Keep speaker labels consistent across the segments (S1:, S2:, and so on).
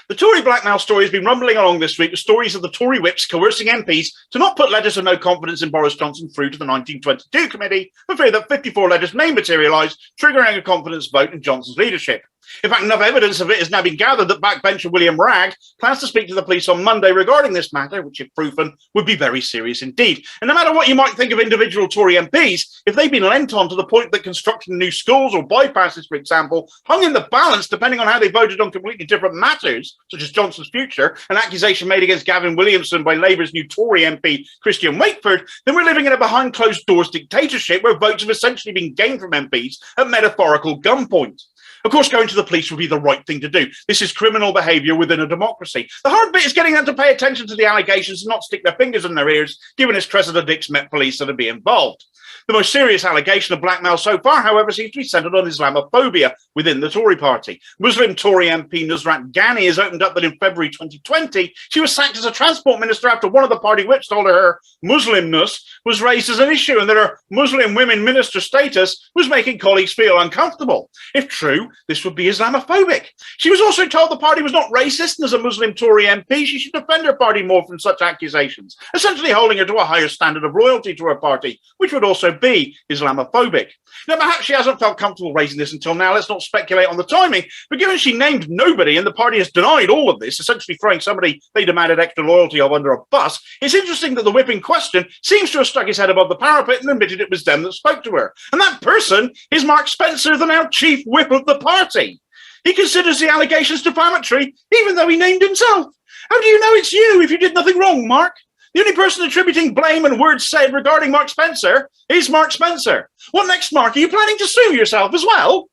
S1: The Tory blackmail story has been rumbling along this week with stories of the Tory whips coercing MPs to not put letters of no confidence in Boris Johnson through to the 1922 committee for fear that 54 letters may materialise, triggering a confidence vote in Johnson's leadership. In fact, enough evidence of it has now been gathered that backbencher William Wragg plans to speak to the police on Monday regarding this matter, which, if proven, would be very serious indeed. And no matter what you might think of individual Tory MPs, if they've been lent on to the point that construction of new schools or bypasses, for example, hung in the balance depending on how they voted on completely different matters, such as Johnson's future, an accusation made against Gavin Williamson by Labour's new Tory MP Christian Wakeford, then we're living in a behind-closed-doors dictatorship where votes have essentially been gained from MPs at metaphorical gunpoint. Of course, going to the police would be the right thing to do. This is criminal behaviour within a democracy. The hard bit is getting them to pay attention to the allegations and not stick their fingers in their ears, given it's Cressida Dick's Met Police that would be involved. The most serious allegation of blackmail so far, however, seems to be centred on Islamophobia within the Tory party. Muslim Tory MP Nusrat Ghani has opened up that in February 2020, she was sacked as a transport minister after one of the party whips told her Muslimness was raised as an issue and that her Muslim women minister status was making colleagues feel uncomfortable. If true, this would be Islamophobic. She was also told the party was not racist, and as a Muslim Tory MP, she should defend her party more from such accusations, essentially holding her to a higher standard of loyalty to her party, which would also be Islamophobic. Now, perhaps she hasn't felt comfortable raising this until now. Let's not speculate on the timing, but given she named nobody and the party has denied all of this, essentially throwing somebody they demanded extra loyalty of under a bus, it's interesting that the whip in question seems to have stuck his head above the parapet and admitted it was them that spoke to her. And that person is Mark Spencer, the now chief whip of the party. He considers the allegations defamatory, even though he named himself. How do you know it's you if you did nothing wrong, Mark? The only person attributing blame and words said regarding Mark Spencer is Mark Spencer. What next, Mark? Are you planning to sue yourself as well?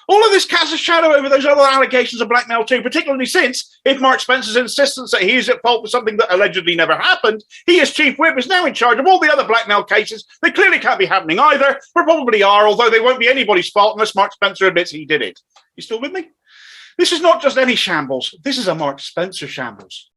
S1: All of this casts a shadow over those other allegations of blackmail too, particularly since, if Mark Spencer's insistence that he is at fault for something that allegedly never happened, he as chief whip is now in charge of all the other blackmail cases. They clearly can't be happening either, or probably are, although they won't be anybody's fault unless Mark Spencer admits he did it. You still with me? This is not just any shambles. This is a Mark Spencer shambles.